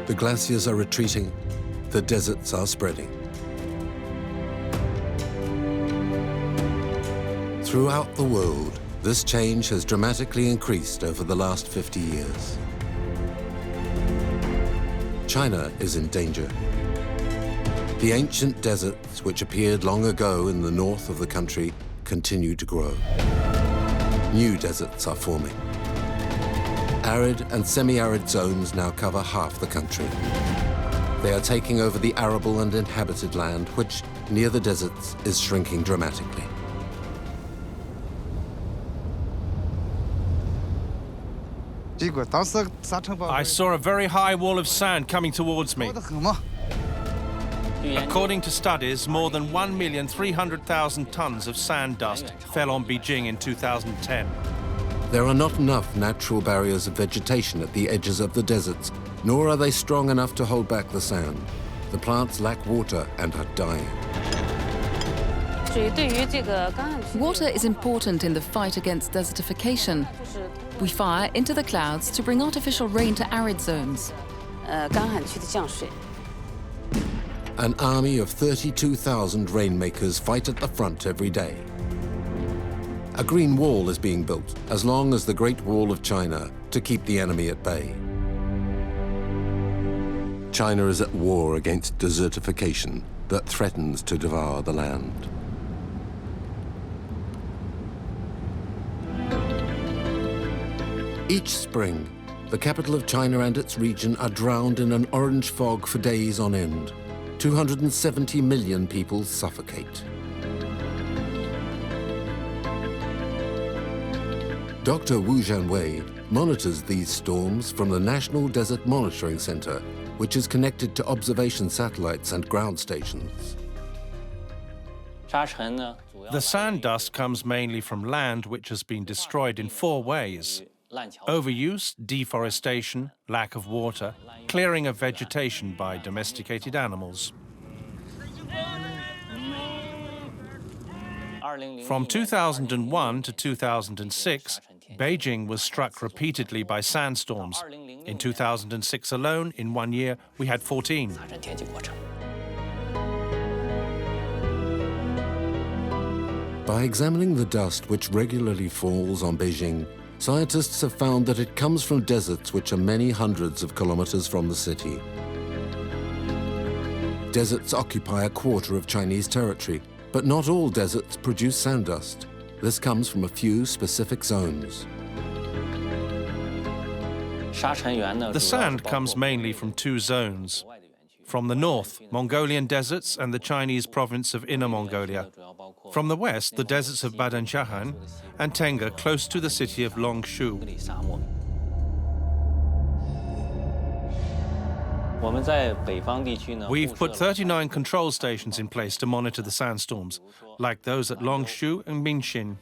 The glaciers are retreating, the deserts are spreading. Throughout the world, this change has dramatically increased over the last 50 years. China is in danger. The ancient deserts, which appeared long ago in the north of the country, continue to grow. New deserts are forming. Arid and semi-arid zones now cover half the country. They are taking over the arable and inhabited land, which, near the deserts, is shrinking dramatically. I saw a very high wall of sand coming towards me. According to studies, more than 1,300,000 tons of sand dust fell on Beijing in 2010. There are not enough natural barriers of vegetation at the edges of the deserts, nor are they strong enough to hold back the sand. The plants lack water and are dying. Water is important in the fight against desertification. We fire into the clouds to bring artificial rain to arid zones. An army of 32,000 rainmakers fight at the front every day. A green wall is being built, as long as the Great Wall of China, to keep the enemy at bay. China is at war against desertification that threatens to devour the land. Each spring, the capital of China and its region are drowned in an orange fog for days on end. 270 million people suffocate. Dr. Wu Zhanwei monitors these storms from the National Desert Monitoring Center, which is connected to observation satellites and ground stations. The sand dust comes mainly from land which has been destroyed in 4 ways: overuse, deforestation, lack of water, clearing of vegetation by domesticated animals. From 2001 to 2006, Beijing was struck repeatedly by sandstorms. In 2006 alone, in 1 year, we had 14. By examining the dust which regularly falls on Beijing, scientists have found that it comes from deserts which are many hundreds of kilometers from the city. Deserts occupy a quarter of Chinese territory, but not all deserts produce sand dust. This comes from a few specific zones. The sand comes mainly from 2 zones. From the north, Mongolian deserts and the Chinese province of Inner Mongolia. From the west, the deserts of Badanshahan and Tenga, close to the city of Longshu. We've put 39 control stations in place to monitor the sandstorms, like those at Longshu and Mingxin.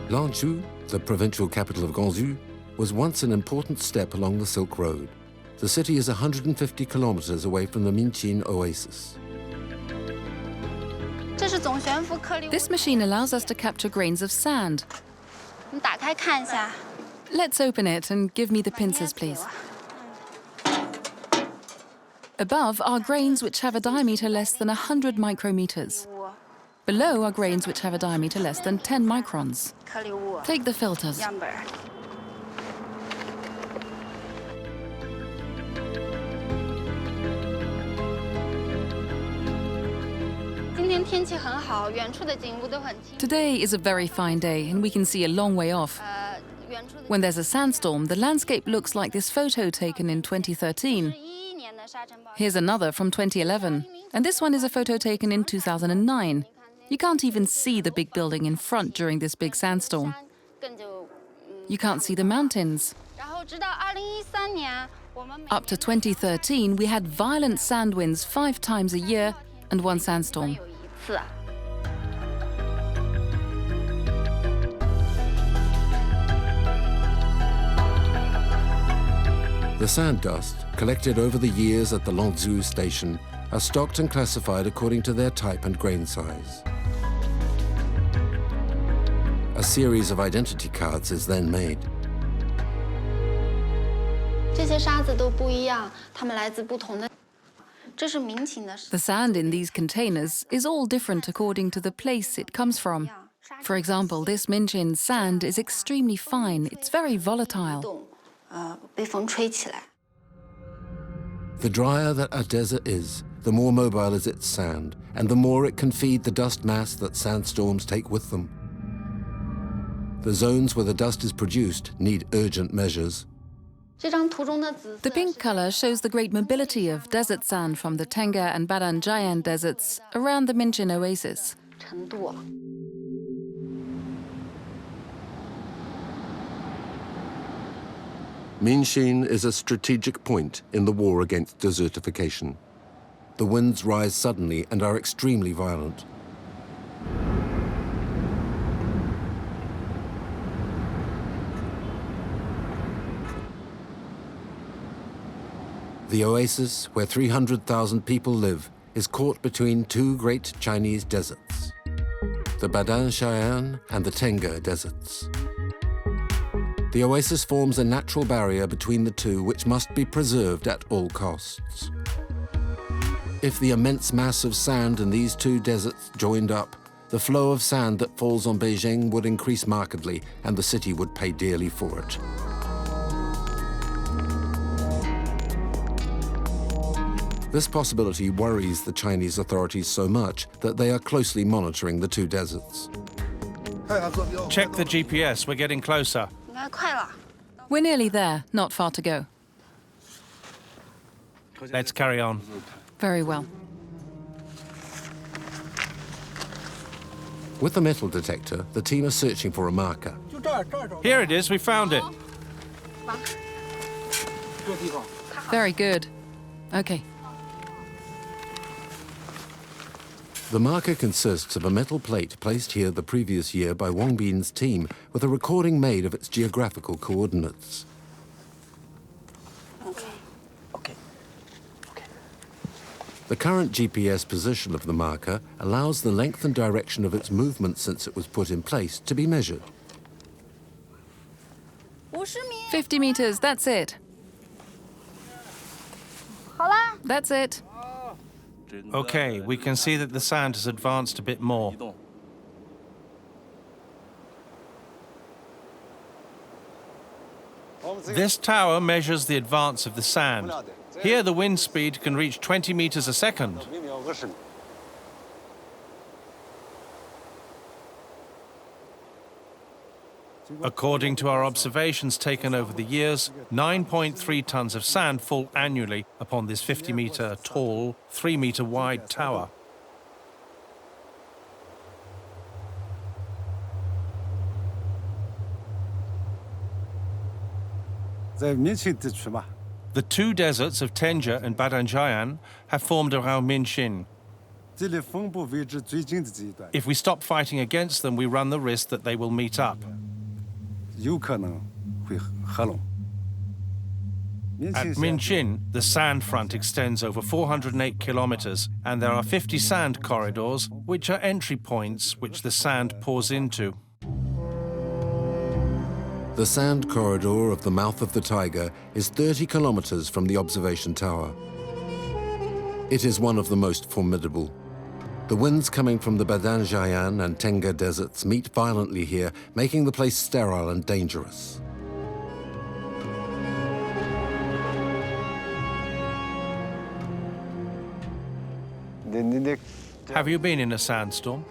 Longshu, the provincial capital of Gansu, was once an important step along the Silk Road. The city is 150 kilometers away from the Mingxin oasis. This machine allows us to capture grains of sand. Let's open it and give me the pincers, please. Above are grains which have a diameter less than 100 micrometers. Below are grains which have a diameter less than 10 microns. Take the filters. Today is a very fine day and we can see a long way off. When there's a sandstorm, the landscape looks like this photo taken in 2013. Here's another from 2011, and this one is a photo taken in 2009. You can't even see the big building in front during this big sandstorm. You can't see the mountains. Up to 2013, we had violent sand winds 5 times a year and 1 sandstorm. The sand dust, collected over the years at the Longzhou station, are stocked and classified according to their type and grain size. A series of identity cards is then made. The sand in these containers is all different according to the place it comes from. For example, this Minchin sand is extremely fine. It's very volatile. The drier that a desert is, the more mobile is its sand, and the more it can feed the dust mass that sandstorms take with them. The zones where the dust is produced need urgent measures. The pink color shows the great mobility of desert sand from the Tengger and Badan-Jayan deserts around the Minchin oasis. Minchin is a strategic point in the war against desertification. The winds rise suddenly and are extremely violent. The oasis, where 300,000 people live, is caught between two great Chinese deserts, the Badan-Jayan and the Tengger deserts. The oasis forms a natural barrier between the two which must be preserved at all costs. If the immense mass of sand in these two deserts joined up, the flow of sand that falls on Beijing would increase markedly and the city would pay dearly for it. This possibility worries the Chinese authorities so much that they are closely monitoring the two deserts. Check the GPS, we're getting closer. We're nearly there, not far to go. Let's carry on. Very well. With the metal detector, the team are searching for a marker. Here it is, we found it. Very good. Okay. The marker consists of a metal plate placed here the previous year by Wang Bin's team with a recording made of its geographical coordinates. Okay. The current GPS position of the marker allows the length and direction of its movement since it was put in place to be measured. 50 meters, that's it. That's it. Okay, we can see that the sand has advanced a bit more. This tower measures the advance of the sand. Here, the wind speed can reach 20 meters a second. According to our observations taken over the years, 9.3 tons of sand fall annually upon this 50-meter tall, 3-meter wide tower. The two deserts of Tengger and Badan-Jayan have formed around Minchin. If we stop fighting against them, we run the risk that they will meet up. At Minchin, the sand front extends over 408 kilometers, and there are 50 sand corridors, which are entry points which the sand pours into. The sand corridor of the mouth of the Tiger is 30 kilometers from the observation tower. It is one of the most formidable. The winds coming from the Badan-Jayan and Tengger deserts meet violently here, making the place sterile and dangerous. Have you been in a sandstorm?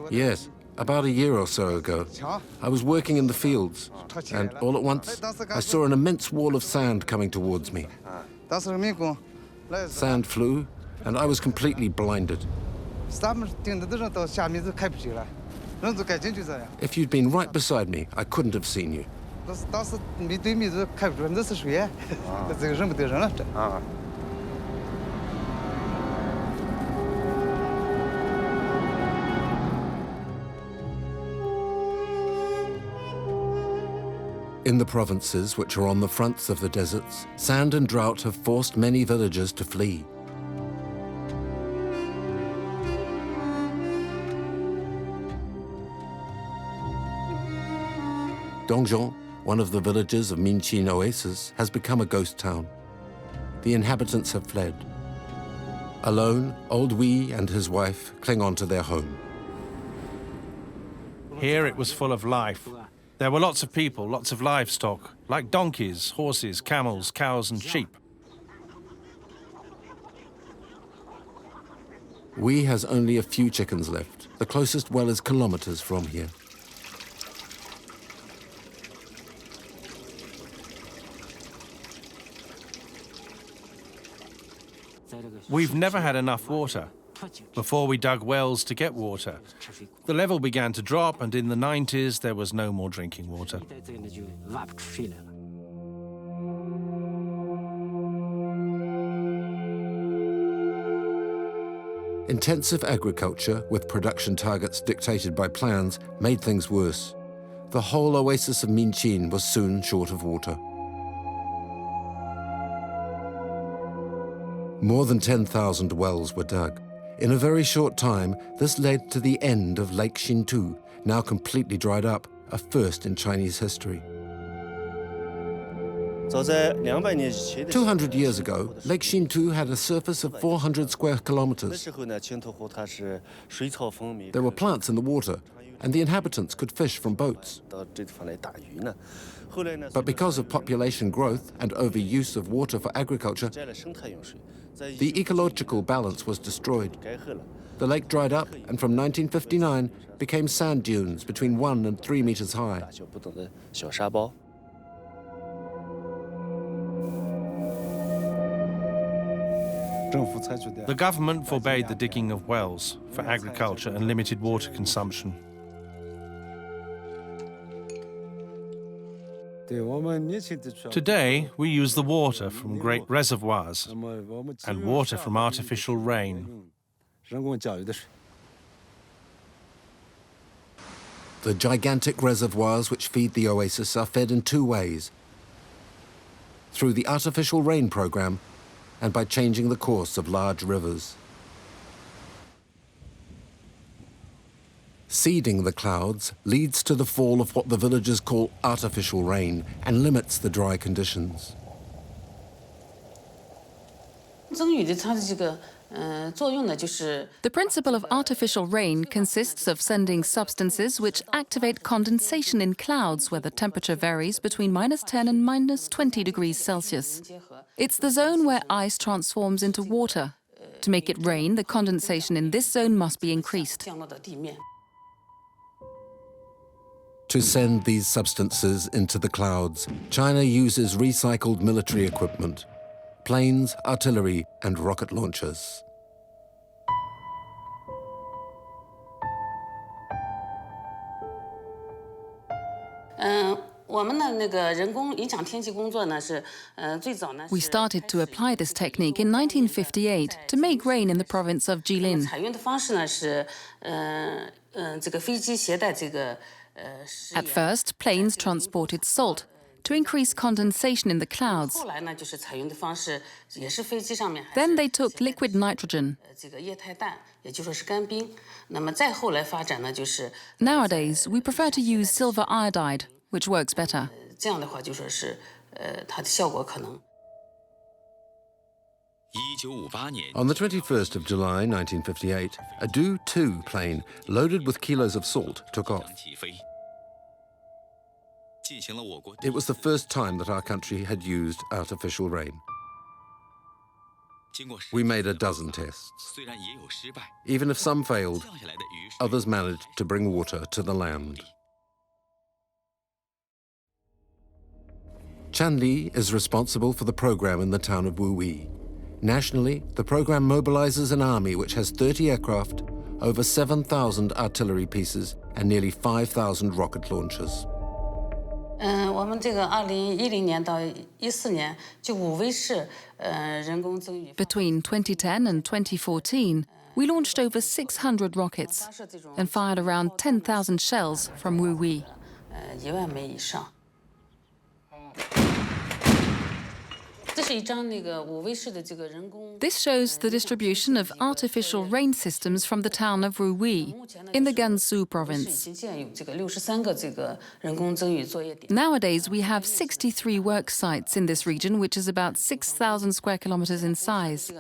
Yes, about a year or so ago. I was working in the fields, and all at once, I saw an immense wall of sand coming towards me. Sand flew, and I was completely blinded. If you'd been right beside me, I couldn't have seen you. In the provinces which are on the fronts of the deserts, sand and drought have forced many villagers to flee. Dongzhong, one of the villages of Minchin Oasis, has become a ghost town. The inhabitants have fled. Alone, old Wei and his wife cling on to their home. Here it was full of life. There were lots of people, lots of livestock, like donkeys, horses, camels, cows and sheep. Wei has only a few chickens left. The closest well is kilometers from here. We've never had enough water. Before we dug wells to get water, the level began to drop, and in the 90s there was no more drinking water. Intensive agriculture, with production targets dictated by plans, made things worse. The whole oasis of Minchin was soon short of water. More than 10,000 wells were dug. In a very short time, this led to the end of Lake Xintu, now completely dried up, a first in Chinese history. 200 years ago, Lake Xintu had a surface of 400 square kilometers. There were plants in the water, and the inhabitants could fish from boats. But because of population growth and overuse of water for agriculture, the ecological balance was destroyed. The lake dried up, and from 1959 became sand dunes between 1 and 3 meters high. The government forbade the digging of wells for agriculture and limited water consumption. Today, we use the water from great reservoirs and water from artificial rain. The gigantic reservoirs which feed the oasis are fed in two ways: through the artificial rain program and by changing the course of large rivers. Seeding the clouds leads to the fall of what the villagers call artificial rain and limits the dry conditions. The principle of artificial rain consists of sending substances which activate condensation in clouds where the temperature varies between -10 and -20 degrees Celsius. It's the zone where ice transforms into water. To make it rain, the condensation in this zone must be increased. To send these substances into the clouds, China uses recycled military equipment: planes, artillery, and rocket launchers. We started to apply this technique in 1958 to make rain in the province of Jilin. At first, planes transported salt to increase condensation in the clouds. Then they took liquid nitrogen. Nowadays, we prefer to use silver iodide, which works better. On the 21st of July 1958, a Do-2 plane loaded with kilos of salt took off. It was the first time that our country had used artificial rain. We made a dozen tests. Even if some failed, others managed to bring water to the land. Chanli is responsible for the program in the town of Wuyi. Nationally, the program mobilizes an army which has 30 aircraft, over 7,000 artillery pieces, and nearly 5,000 rocket launchers. Between 2010 and 2014, we launched over 600 rockets and fired around 10,000 shells from Wuyi. This shows the distribution of artificial rain systems from the town of Ruwi in the Gansu province. Nowadays, we have 63 work sites in this region, which is about 6,000 square kilometers in size.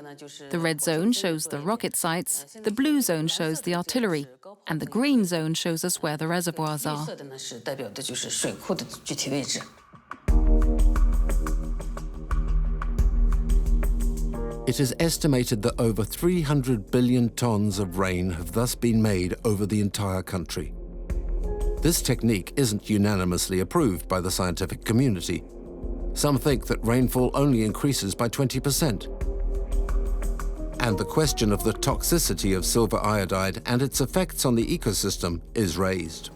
The red zone shows the rocket sites, the blue zone shows the artillery, and the green zone shows us where the reservoirs are. It is estimated that over 300 billion tons of rain have thus been made over the entire country. This technique isn't unanimously approved by the scientific community. Some think that rainfall only increases by 20%. And the question of the toxicity of silver iodide and its effects on the ecosystem is raised.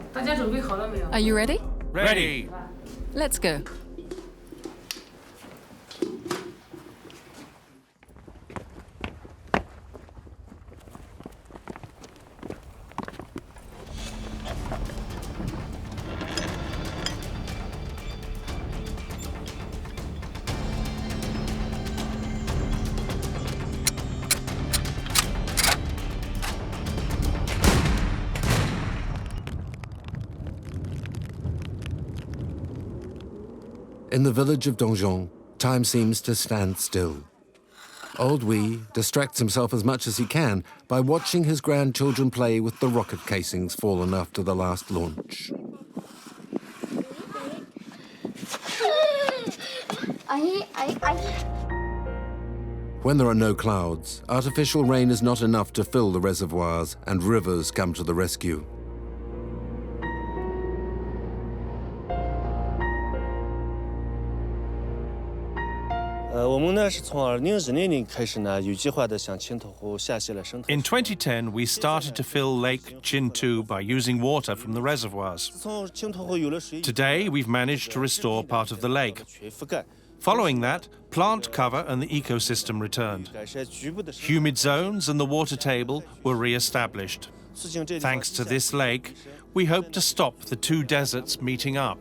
Are you ready? Ready! Let's go. In the village of Dongjong, time seems to stand still. Old Wei distracts himself as much as he can by watching his grandchildren play with the rocket casings fallen after the last launch. When there are no clouds, artificial rain is not enough to fill the reservoirs, and rivers come to the rescue. In 2010, we started to fill Lake Jintu by using water from the reservoirs. Today, we've managed to restore part of the lake. Following that, plant cover and the ecosystem returned. Humid zones and the water table were re-established. Thanks to this lake, we hope to stop the two deserts meeting up.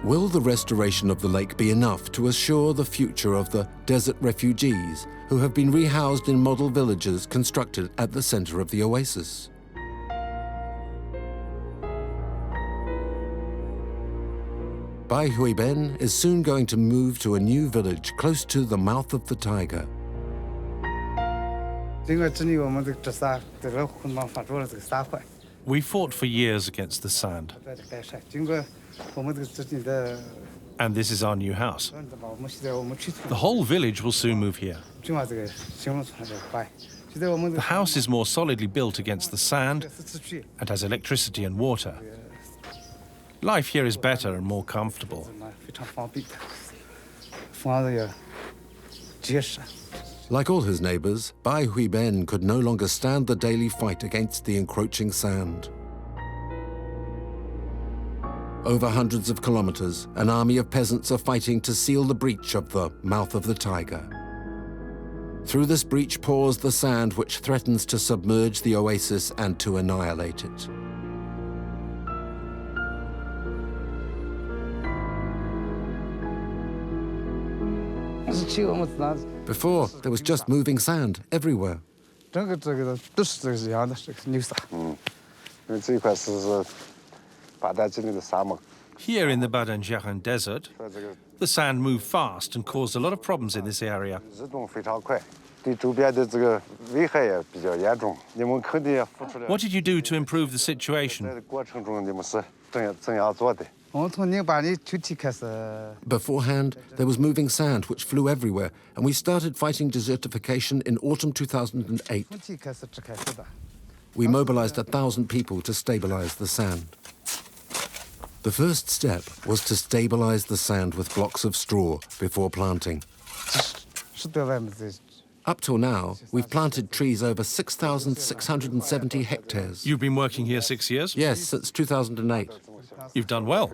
Will the restoration of the lake be enough to assure the future of the desert refugees who have been rehoused in model villages constructed at the center of the oasis? Bai Huiben is soon going to move to a new village close to the mouth of the Tiger. We fought for years against the sand. And this is our new house. The whole village will soon move here. The house is more solidly built against the sand and has electricity and water. Life here is better and more comfortable. Like all his neighbors, Bai Huiben could no longer stand the daily fight against the encroaching sand. Over hundreds of kilometers, an army of peasants are fighting to seal the breach of the mouth of the Tiger. Through this breach pours the sand which threatens to submerge the oasis and to annihilate it. Before, there was just moving sand everywhere. Here in the Badanjiahan Desert, the sand moved fast and caused a lot of problems in this area. What did you do to improve the situation? Beforehand, there was moving sand which flew everywhere, and we started fighting desertification in autumn 2008. We mobilized 1,000 people to stabilize the sand. The first step was to stabilize the sand with blocks of straw before planting. Up till now, we've planted trees over 6,670 hectares. You've been working here 6 years? Yes, since 2008. You've done well.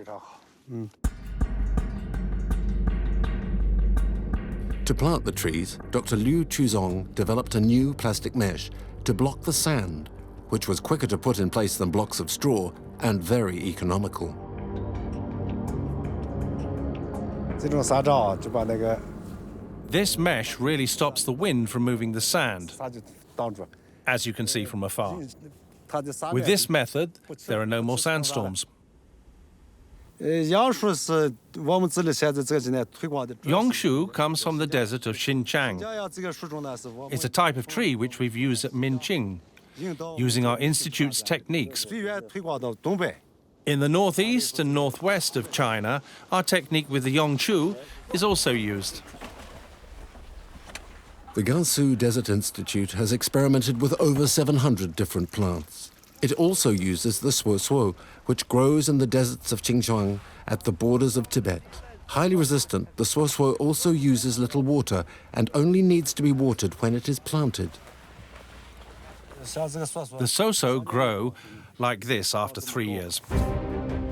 To plant the trees, Dr. Liu Chuzong developed a new plastic mesh to block the sand, which was quicker to put in place than blocks of straw and very economical. This mesh really stops the wind from moving the sand, as you can see from afar. With this method, there are no more sandstorms. Yongshu comes from the desert of Xinjiang. It's a type of tree which we've used at Minqing, using our institute's techniques. In the northeast and northwest of China, our technique with the Yongshu is also used. The Gansu Desert Institute has experimented with over 700 different plants. It also uses the suo, which grows in the deserts of Xinjiang at the borders of Tibet. Highly resistant, the suo also uses little water and only needs to be watered when it is planted. The so grow like this after 3 years.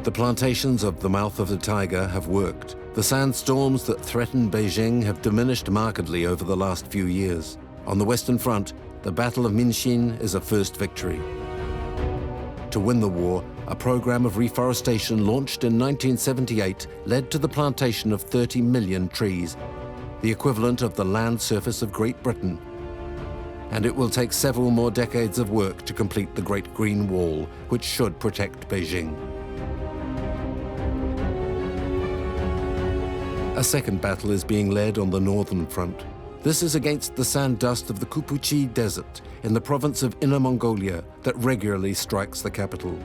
The plantations of the mouth of the Tiger have worked. The sandstorms that threaten Beijing have diminished markedly over the last few years. On the Western Front, the Battle of Minxin is a first victory. To win the war, a program of reforestation launched in 1978 led to the plantation of 30 million trees, the equivalent of the land surface of Great Britain. And it will take several more decades of work to complete the Great Green Wall, which should protect Beijing. A second battle is being led on the northern front. This is against the sand dust of the Kupuchi Desert in the province of Inner Mongolia that regularly strikes the capital.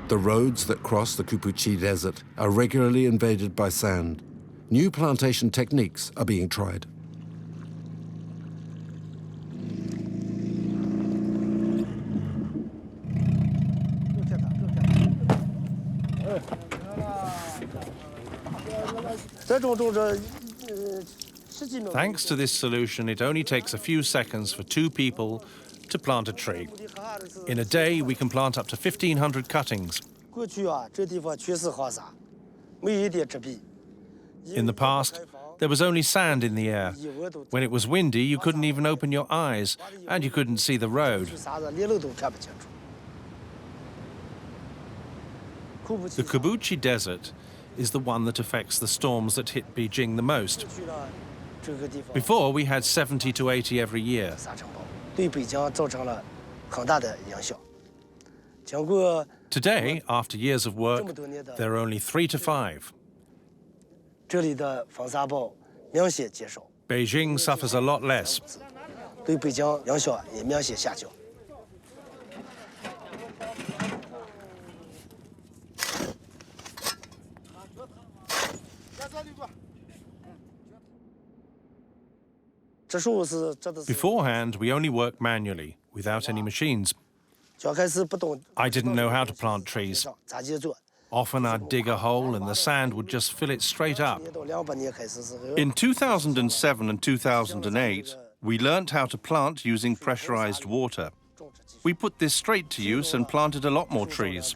The roads that cross the Kupuchi Desert are regularly invaded by sand. New plantation techniques are being tried. Thanks to this solution, it only takes a few seconds for 2 people to plant a tree. In a day, we can plant up to 1,500 cuttings. In the past, there was only sand in the air. When it was windy, you couldn't even open your eyes, and you couldn't see the road. The Kupuchi Desert is the one that affects the storms that hit Beijing the most. Before, we had 70 to 80 every year. Today, after years of work, there are only 3 to 5. Beijing suffers a lot less. Beforehand, we only worked manually, without any machines. I didn't know how to plant trees. Often I'd dig a hole and the sand would just fill it straight up. In 2007 and 2008, we learnt how to plant using pressurized water. We put this straight to use and planted a lot more trees.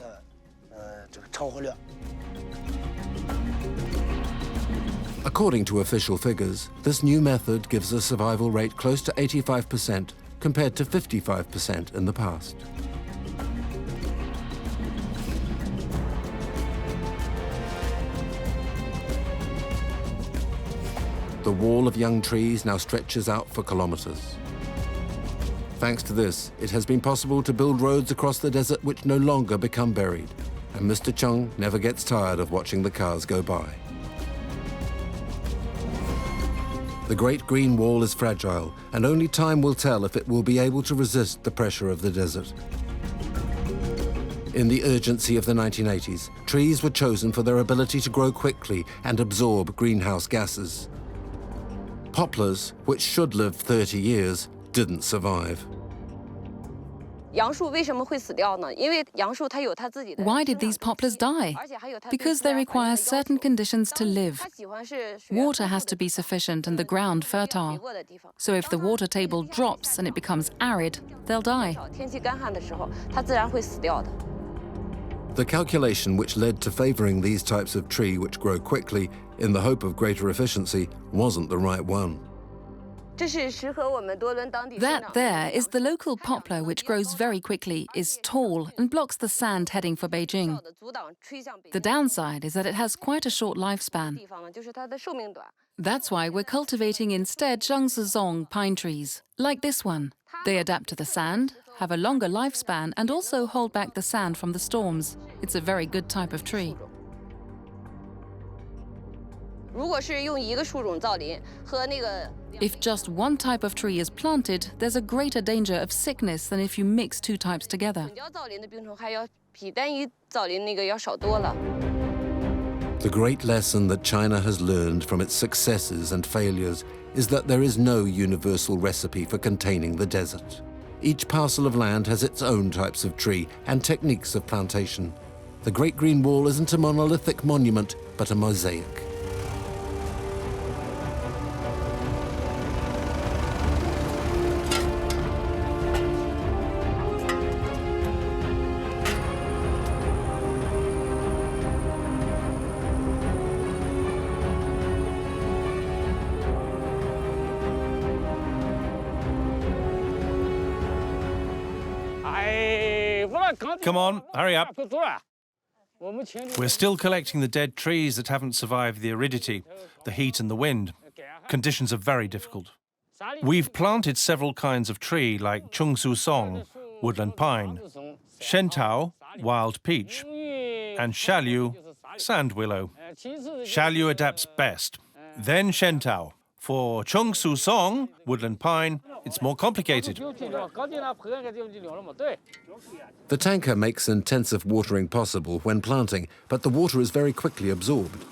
According to official figures, this new method gives a survival rate close to 85% compared to 55% in the past. The wall of young trees now stretches out for kilometers. Thanks to this, it has been possible to build roads across the desert which no longer become buried. And Mr. Chung never gets tired of watching the cars go by. The Great Green Wall is fragile, and only time will tell if it will be able to resist the pressure of the desert. In the urgency of the 1980s, trees were chosen for their ability to grow quickly and absorb greenhouse gases. Poplars, which should live 30 years, didn't survive. Why did these poplars die? Because they require certain conditions to live. Water has to be sufficient and the ground fertile. So if the water table drops and it becomes arid, they'll die. The calculation which led to favoring these types of tree which grow quickly in the hope of greater efficiency wasn't the right one. That there is the local poplar, which grows very quickly, is tall and blocks the sand heading for Beijing. The downside is that it has quite a short lifespan. That's why we're cultivating instead Zhangzizong pine trees, like this one. They adapt to the sand, have a longer lifespan, and also hold back the sand from the storms. It's a very good type of tree. If just one type of tree is planted, there's a greater danger of sickness than if you mix two types together. The great lesson that China has learned from its successes and failures is that there is no universal recipe for containing the desert. Each parcel of land has its own types of tree and techniques of plantation. The Great Green Wall isn't a monolithic monument, but a mosaic. Come on, hurry up. We're still collecting the dead trees that haven't survived the aridity, the heat and the wind. Conditions are very difficult. We've planted several kinds of tree like Chungsu Song, woodland pine, Shentao, wild peach, and Shalu, sand willow. Shalu adapts best, then Shentao. For Chungsu Song, woodland pine, it's more complicated. The tanker makes intensive watering possible when planting, but the water is very quickly absorbed.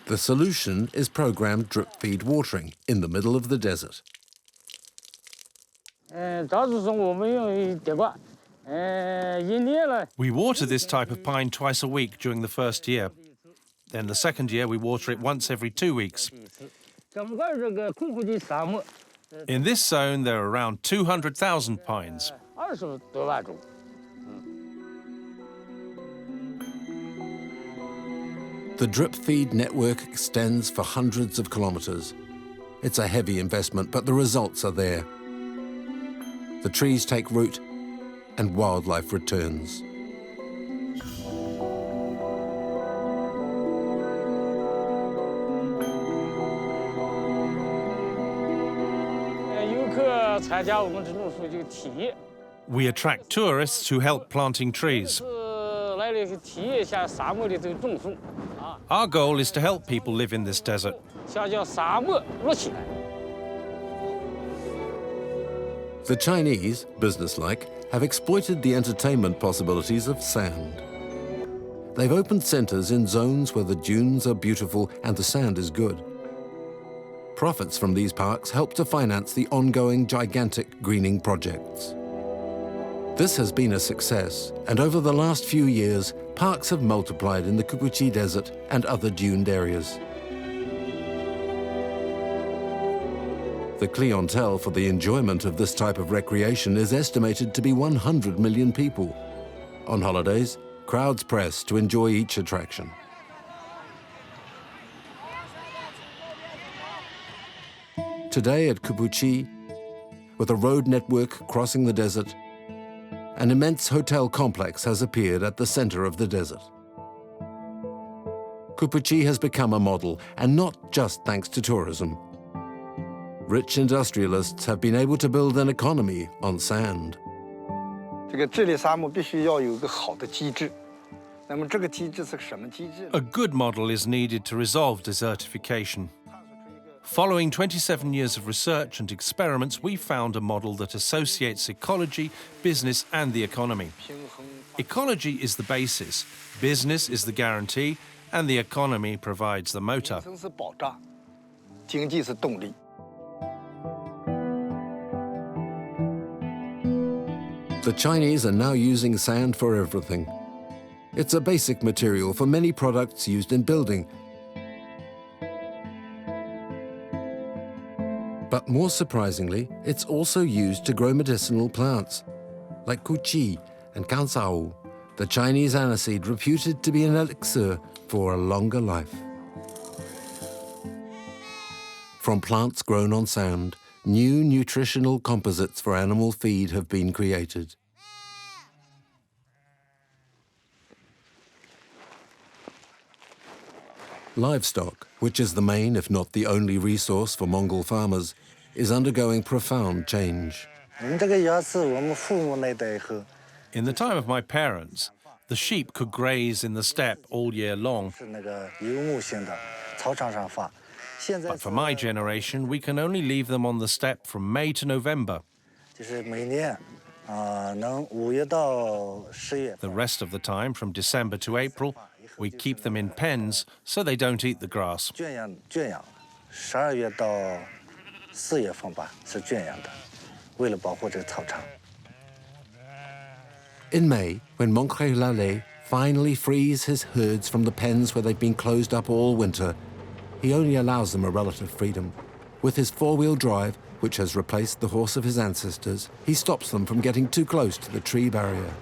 The solution is programmed drip-feed watering in the middle of the desert. We water this type of pine twice a week during the first year. Then the second year we water it once every 2 weeks. In this zone there are around 200,000 pines. The drip feed network extends for hundreds of kilometers. It's a heavy investment, but the results are there. The trees take root and wildlife returns. We attract tourists who help planting trees. Our goal is to help people live in this desert. The Chinese, businesslike, have exploited the entertainment possibilities of sand. They've opened centers in zones where the dunes are beautiful and the sand is good. Profits from these parks help to finance the ongoing gigantic greening projects. This has been a success, and over the last few years, parks have multiplied in the Kukuchi Desert and other duned areas. The clientele for the enjoyment of this type of recreation is estimated to be 100 million people. On holidays, crowds press to enjoy each attraction. Today at Kupuchi, with a road network crossing the desert, an immense hotel complex has appeared at the center of the desert. Kupuchi has become a model, and not just thanks to tourism. Rich industrialists have been able to build an economy on sand. A good model is needed to resolve desertification. Following 27 years of research and experiments, we found a model that associates ecology, business, and the economy. Ecology is the basis, business is the guarantee, and the economy provides the motor. The Chinese are now using sand for everything. It's a basic material for many products used in building. But more surprisingly, it's also used to grow medicinal plants, like kuqi and kansao, the Chinese aniseed reputed to be an elixir for a longer life. From plants grown on sand, new nutritional composites for animal feed have been created. Livestock, which is the main, if not the only resource for Mongol farmers, is undergoing profound change. In the time of my parents, the sheep could graze in the steppe all year long. But for my generation, we can only leave them on the steppe from May to November. The rest of the time, from December to April, we keep them in pens so they don't eat the grass. In May, when Moncré Lallet finally frees his herds from the pens where they've been closed up all winter, he only allows them a relative freedom. With his four-wheel drive, which has replaced the horse of his ancestors, he stops them from getting too close to the tree barrier.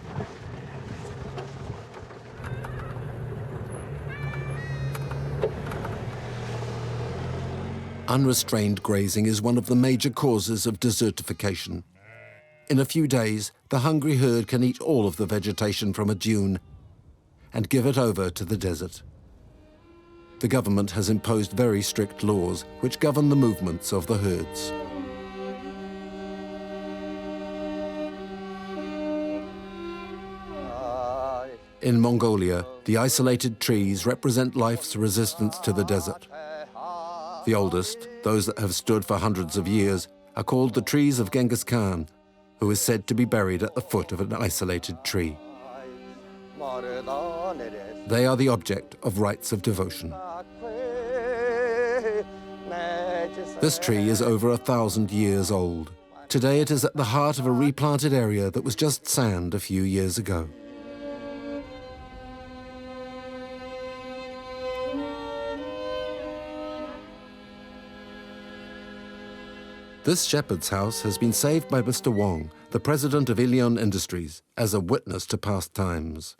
Unrestrained grazing is one of the major causes of desertification. In a few days, the hungry herd can eat all of the vegetation from a dune and give it over to the desert. The government has imposed very strict laws which govern the movements of the herds. In Mongolia, the isolated trees represent life's resistance to the desert. The oldest, those that have stood for hundreds of years, are called the trees of Genghis Khan, who is said to be buried at the foot of an isolated tree. They are the object of rites of devotion. This tree is over 1,000 years old. Today it is at the heart of a replanted area that was just sand a few years ago. This shepherd's house has been saved by Mr. Wong, the president of Ilion Industries, as a witness to past times.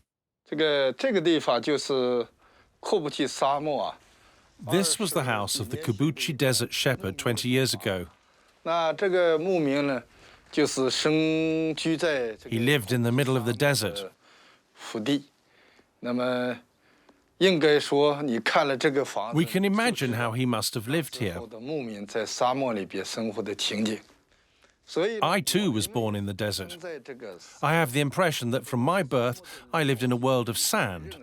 This was the house of the Kubuchi Desert Shepherd 20 years ago. He lived in the middle of the desert. We can imagine how he must have lived here. I too was born in the desert. I have the impression that from my birth I lived in a world of sand,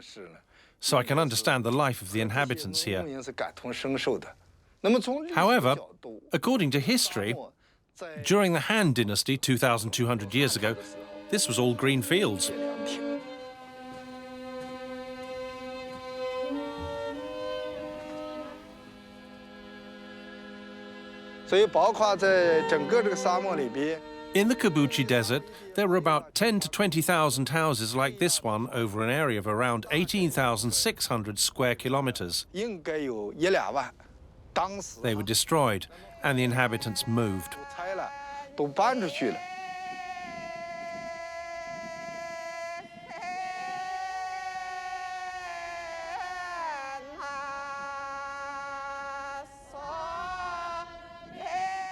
so I can understand the life of the inhabitants here. However, according to history, during the Han Dynasty 2,200 years ago, this was all green fields. In the Kubuchi Desert, there were about 10 to 20,000 houses like this one over an area of around 18,600 square kilometers. They were destroyed, and the inhabitants moved.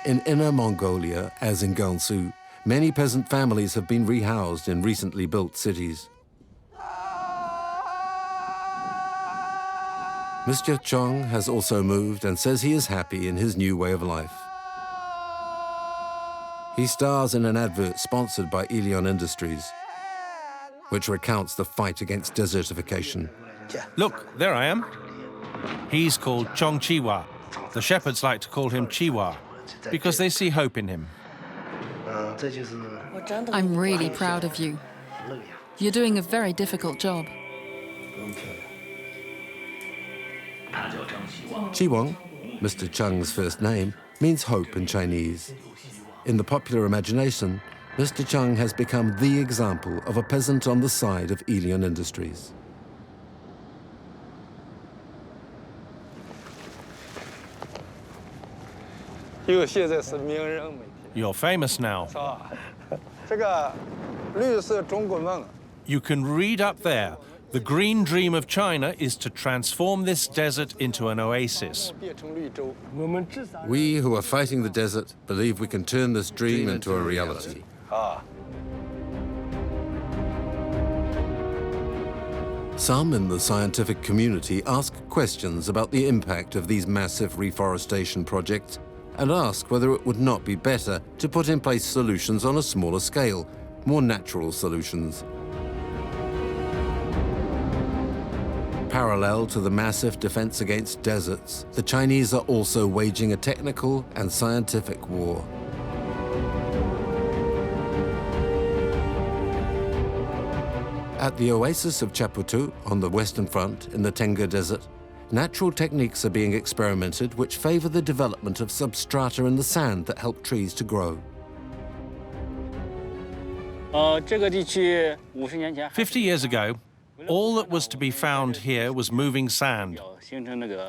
In Inner Mongolia, as in Gansu, many peasant families have been rehoused in recently built cities. Mr. Chong has also moved and says he is happy in his new way of life. He stars in an advert sponsored by Ilion Industries, which recounts the fight against desertification. Look, there I am. He's called Chong Chiwa. The shepherds like to call him Chiwa, because they see hope in him. I'm really proud of you. You're doing a very difficult job. Chiwang, Mr. Chung's first name, means hope in Chinese. In the popular imagination, Mr. Chung has become the example of a peasant on the side of Ilion Industries. You're famous now. You can read up there The green dream of China is to transform this desert into an oasis. We who are fighting the desert believe we can turn this dream into a reality. Some in the scientific community ask questions about the impact of these massive reforestation projects and ask whether it would not be better to put in place solutions on a smaller scale, more natural solutions. Parallel to the massive defense against deserts, the Chinese are also waging a technical and scientific war. At the oasis of Chaputu on the Western Front in the Tengger Desert, natural techniques are being experimented which favor the development of substrata in the sand that help trees to grow. 50 years ago, all that was to be found here was moving sand.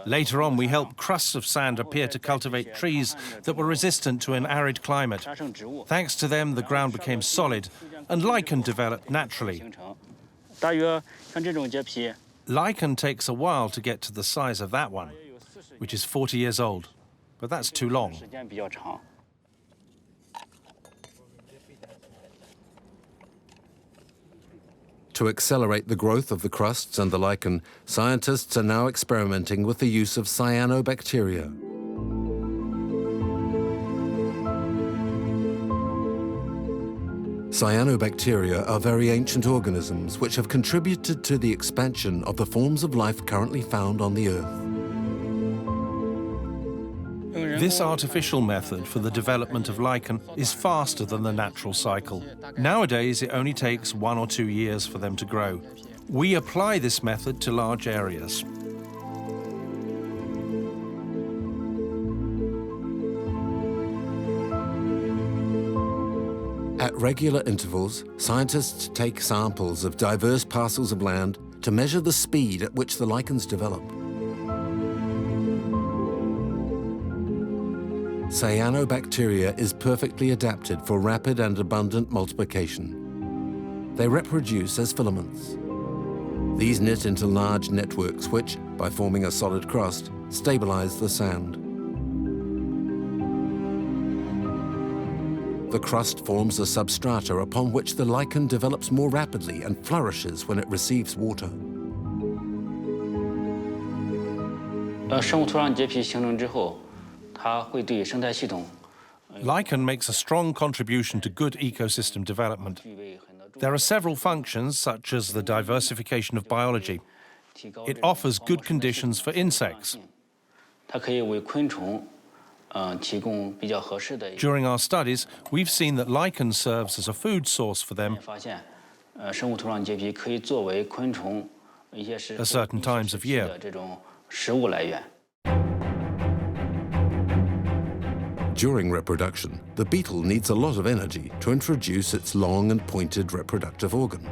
Later on, we helped crusts of sand appear to cultivate trees that were resistant to an arid climate. Thanks to them, the ground became solid and lichen developed naturally. Lichen takes a while to get to the size of that one, which is 40 years old, but that's too long. To accelerate the growth of the crusts and the lichen, scientists are now experimenting with the use of cyanobacteria. Cyanobacteria are very ancient organisms which have contributed to the expansion of the forms of life currently found on the Earth. This artificial method for the development of lichen is faster than the natural cycle. Nowadays, it only takes 1 or 2 years for them to grow. We apply this method to large areas. At regular intervals, scientists take samples of diverse parcels of land to measure the speed at which the lichens develop. Cyanobacteria is perfectly adapted for rapid and abundant multiplication. They reproduce as filaments. These knit into large networks which, by forming a solid crust, stabilize the sand. The crust forms a substrata upon which the lichen develops more rapidly and flourishes when it receives water. Lichen makes a strong contribution to good ecosystem development. There are several functions, such as the diversification of biology. It offers good conditions for insects. During our studies, we've seen that lichen serves as a food source for them at certain times of year. During reproduction, the beetle needs a lot of energy to introduce its long and pointed reproductive organ.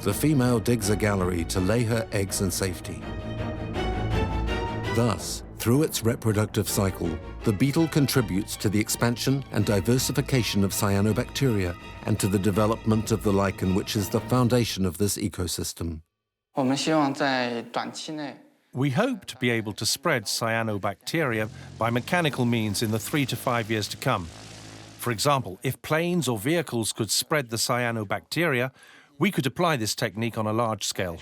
The female digs a gallery to lay her eggs in safety. Thus, through its reproductive cycle, the beetle contributes to the expansion and diversification of cyanobacteria and to the development of the lichen, which is the foundation of this ecosystem. We hope to be able to spread cyanobacteria by mechanical means in the 3 to 5 years to come. For example, if planes or vehicles could spread the cyanobacteria, we could apply this technique on a large scale.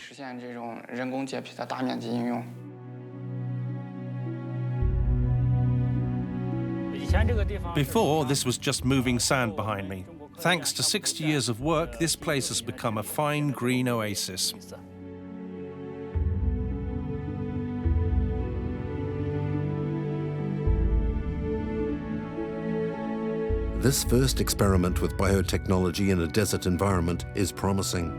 Before, this was just moving sand behind me. Thanks to 60 years of work, this place has become a fine green oasis. This first experiment with biotechnology in a desert environment is promising.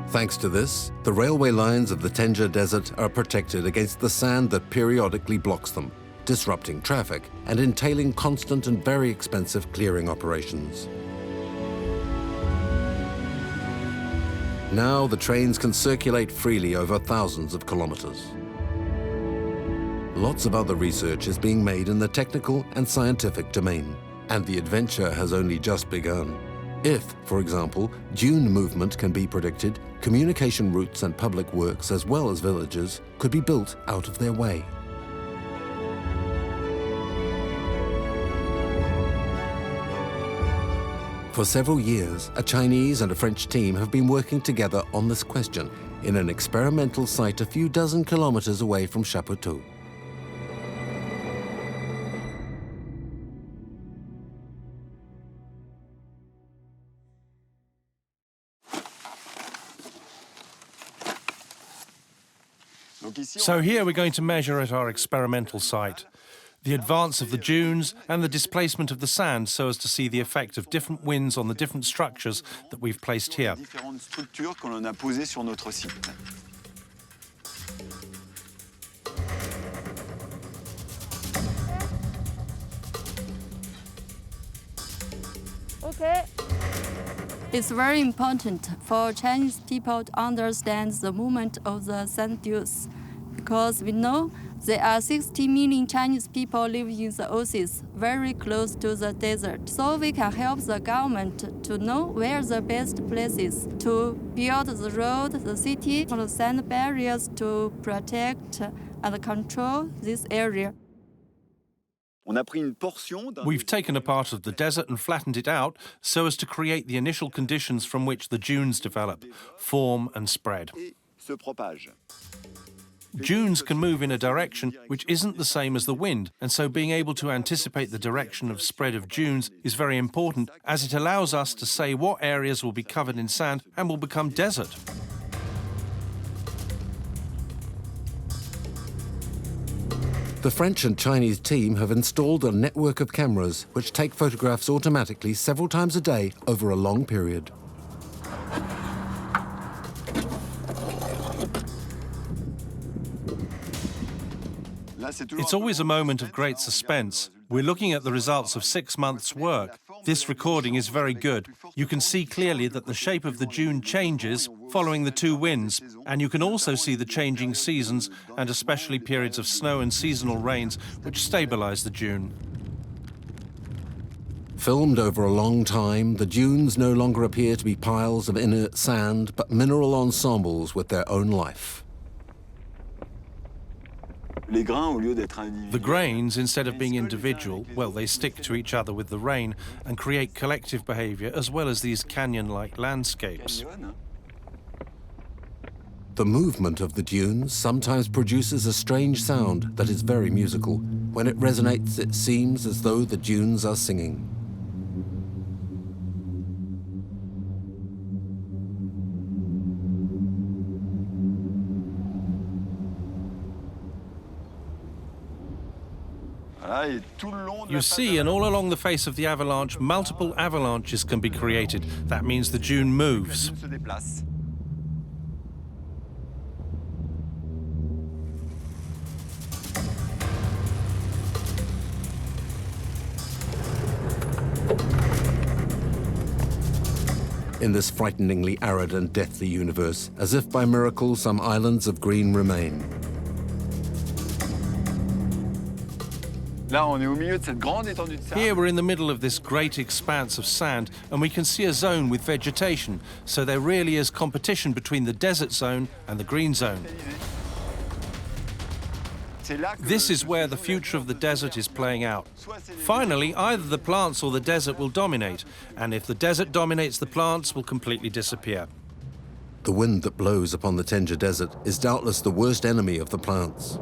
Thanks to this, the railway lines of the Tengger Desert are protected against the sand that periodically blocks them, disrupting traffic and entailing constant and very expensive clearing operations. Now the trains can circulate freely over thousands of kilometers. Lots of other research is being made in the technical and scientific domain, and the adventure has only just begun. If, for example, dune movement can be predicted, communication routes and public works as well as villages could be built out of their way. For several years, a Chinese and a French team have been working together on this question in an experimental site a few dozen kilometers away from Chapoutot. So here we're going to measure at our experimental site the advance of the dunes and the displacement of the sand so as to see the effect of different winds on the different structures that we've placed here. Okay. It's very important for Chinese people to understand the movement of the sand dunes, because we know there are 60 million Chinese people living in the oasis, very close to the desert. So we can help the government to know where the best places to build the road, the city, for the sand barriers to protect and control this area. We've taken a part of the desert and flattened it out so as to create the initial conditions from which the dunes develop, form and spread. Dunes can move in a direction which isn't the same as the wind, and so being able to anticipate the direction of spread of dunes is very important, as it allows us to say what areas will be covered in sand and will become desert. The French and Chinese team have installed a network of cameras which take photographs automatically several times a day over a long period. It's always a moment of great suspense. We're looking at the results of 6 months' work. This recording is very good. You can see clearly that the shape of the dune changes following the two winds, and you can also see the changing seasons and especially periods of snow and seasonal rains which stabilize the dune. Filmed over a long time, the dunes no longer appear to be piles of inert sand, but mineral ensembles with their own life. The grains, instead of being individual, well, they stick to each other with the rain and create collective behavior as well as these canyon-like landscapes. The movement of the dunes sometimes produces a strange sound that is very musical. When it resonates, it seems as though the dunes are singing. You see, and all along the face of the avalanche, multiple avalanches can be created. That means the dune moves. In this frighteningly arid and deathly universe, as if by miracle, some islands of green remain. Here we're in the middle of this great expanse of sand, and we can see a zone with vegetation, so there really is competition between the desert zone and the green zone. This is where the future of the desert is playing out. Finally, either the plants or the desert will dominate, and if the desert dominates, the plants will completely disappear. The wind that blows upon the Tanger Desert is doubtless the worst enemy of the plants.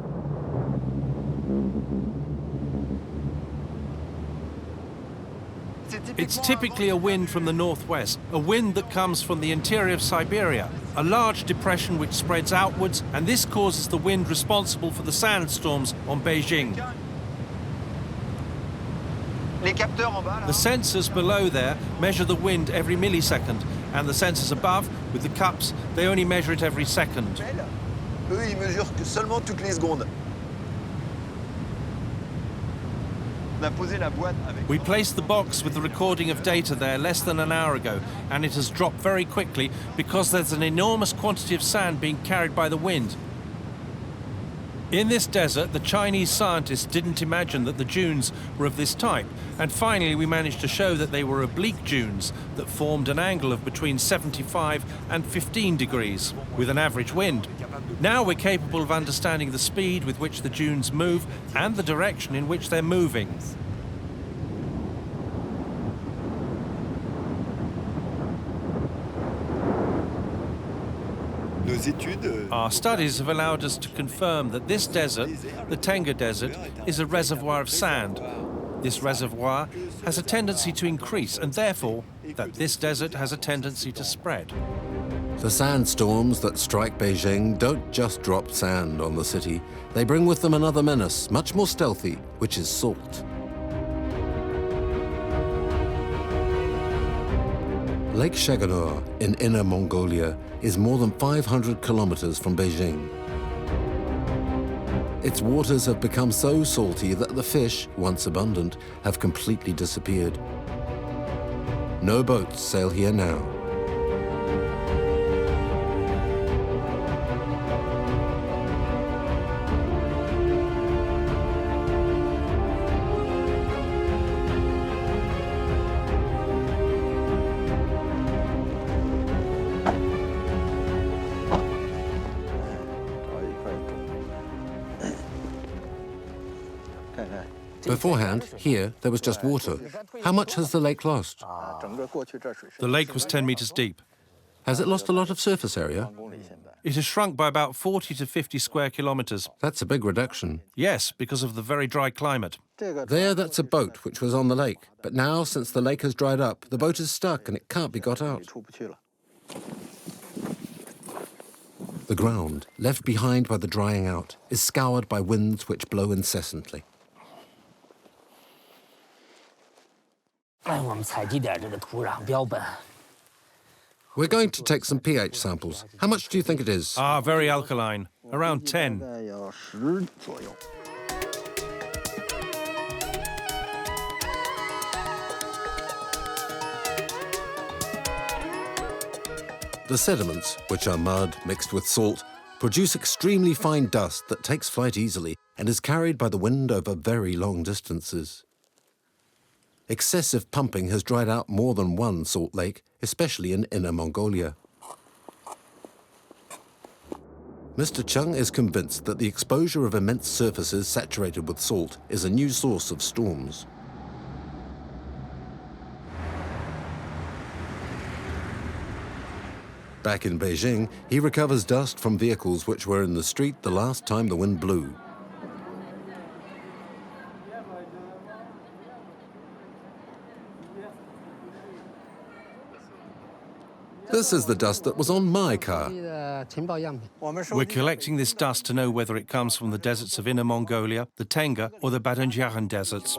It's typically a wind from the northwest, a wind that comes from the interior of Siberia, a large depression which spreads outwards, and this causes the wind responsible for the sandstorms on Beijing. The sensors below there measure the wind every millisecond, and the sensors above, with the cups, they only measure it every second. We placed the box with the recording of data there less than an hour ago, and it has dropped very quickly because there's an enormous quantity of sand being carried by the wind. In this desert, the Chinese scientists didn't imagine that the dunes were of this type, and finally we managed to show that they were oblique dunes that formed an angle of between 75 and 15 degrees, with an average wind. Now we're capable of understanding the speed with which the dunes move and the direction in which they're moving. Our studies have allowed us to confirm that this desert, the Tengger Desert, is a reservoir of sand. This reservoir has a tendency to increase, and therefore that this desert has a tendency to spread. The sandstorms that strike Beijing don't just drop sand on the city. They bring with them another menace, much more stealthy, which is salt. Lake Cheganur in Inner Mongolia is more than 500 kilometers from Beijing. Its waters have become so salty that the fish, once abundant, have completely disappeared. No boats sail here now. Beforehand, here, there was just water. How much has the lake lost? The lake was 10 meters deep. Has it lost a lot of surface area? It has shrunk by about 40 to 50 square kilometers. That's a big reduction. Yes, because of the very dry climate. There, that's a boat which was on the lake. But now, since the lake has dried up, the boat is stuck and it can't be got out. The ground, left behind by the drying out, is scoured by winds which blow incessantly. We're going to take some pH samples. How much do you think it is? Very alkaline, around 10. The sediments, which are mud mixed with salt, produce extremely fine dust that takes flight easily and is carried by the wind over very long distances. Excessive pumping has dried out more than one salt lake, especially in Inner Mongolia. Mr. Chung is convinced that the exposure of immense surfaces saturated with salt is a new source of storms. Back in Beijing, he recovers dust from vehicles which were in the street the last time the wind blew. This is the dust that was on my car. We're collecting this dust to know whether it comes from the deserts of Inner Mongolia, the Tengger, or the Badenjahan deserts.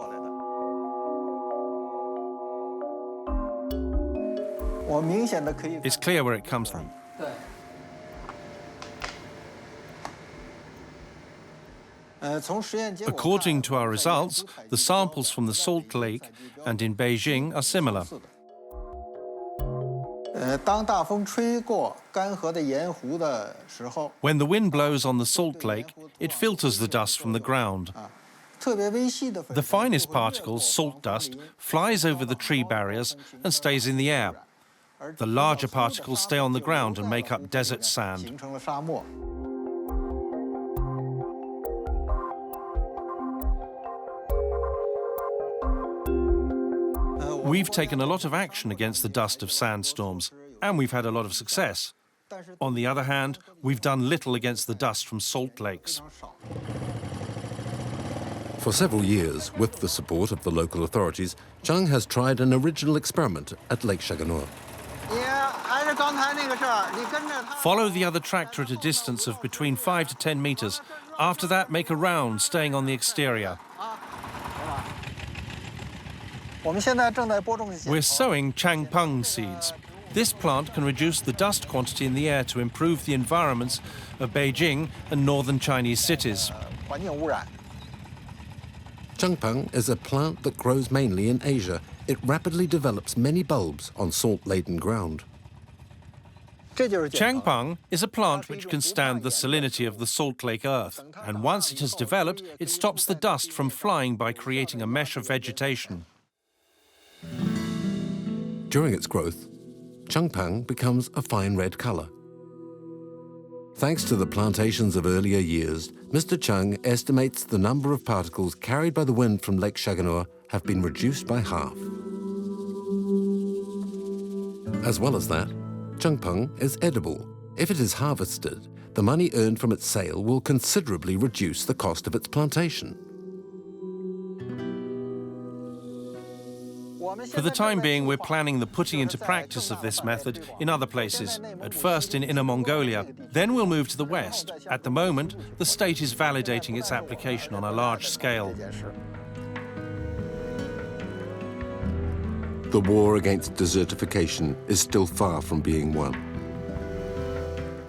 It's clear where it comes from. According to our results, the samples from the Salt Lake and in Beijing are similar. When the wind blows on the Salt Lake, it filters the dust from the ground. The finest particles, salt dust, flies over the tree barriers and stays in the air. The larger particles stay on the ground and make up desert sand. We've taken a lot of action against the dust of sandstorms, and we've had a lot of success. On the other hand, we've done little against the dust from salt lakes. For several years, with the support of the local authorities, Chung has tried an original experiment at Lake Cheganur. Follow the other tractor at a distance of between 5 to 10 meters. After that, make a round, staying on the exterior. We're sowing changpeng seeds. This plant can reduce the dust quantity in the air to improve the environments of Beijing and northern Chinese cities. Chengpeng is a plant that grows mainly in Asia. It rapidly develops many bulbs on salt-laden ground. Changpeng is a plant which can stand the salinity of the salt lake earth, and once it has developed, it stops the dust from flying by creating a mesh of vegetation. During its growth, Chengpeng becomes a fine red color. Thanks to the plantations of earlier years, Mr. Chung estimates the number of particles carried by the wind from Lake Shaganur have been reduced by half. As well as that, Chengpeng is edible. If it is harvested, the money earned from its sale will considerably reduce the cost of its plantation. For the time being, we're planning the putting into practice of this method in other places, at first in Inner Mongolia. Then we'll move to the west. At the moment, the state is validating its application on a large scale. The war against desertification is still far from being won.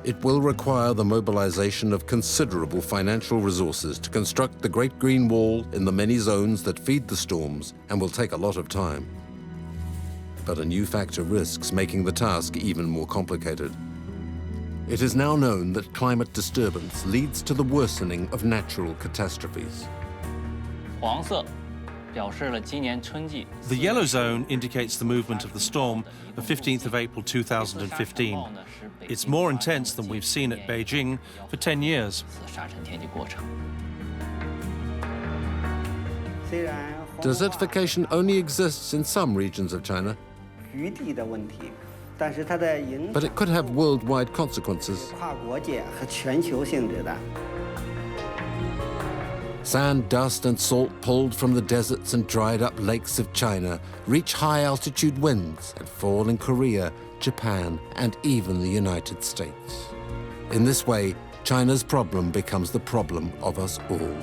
It will require the mobilization of considerable financial resources to construct the Great Green Wall in the many zones that feed the storms, and will take a lot of time. But a new factor risks making the task even more complicated. It is now known that climate disturbance leads to the worsening of natural catastrophes. The yellow zone indicates the movement of the storm, the 15th of April 2015. It's more intense than we've seen at Beijing for 10 years. Desertification only exists in some regions of China, but it could have worldwide consequences. Sand, dust, and salt pulled from the deserts and dried up lakes of China reach high-altitude winds and fall in Korea, Japan, and even the United States. In this way, China's problem becomes the problem of us all.